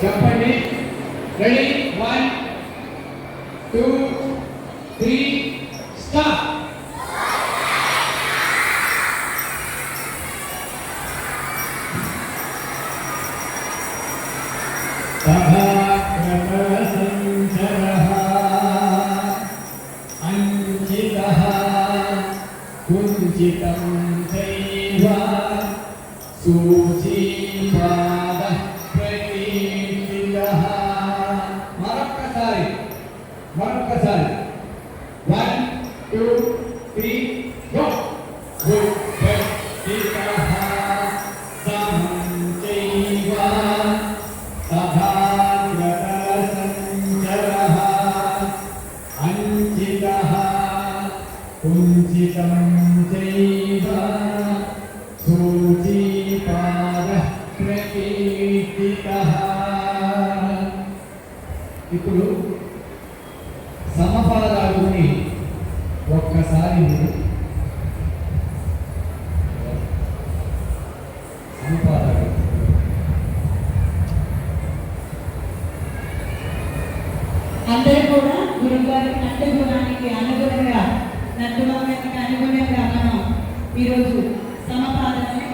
చెప్పండి. Ready 1 2 3 start. సంచరః అంచితః కుంచితం చైవ సూచీపాదః ప్రకీర్తితః. మరొక్కసారి 1 2 3 గో. ఉత్పత్తితః సంచైవ తథాగతసంచరః అంచితః కుంచితం చైవ సూచీపాదః ప్రకీర్తితః. ఇప్పుడు సమపాదాలని ఒక్కసారి మీరు సమపాదాలు అందరూ కూడా గురుగారి కంఠగుణానికి అనుగుణంగా నటువానికి అనుగుణంగా మనం ఈరోజు సమపాదాలని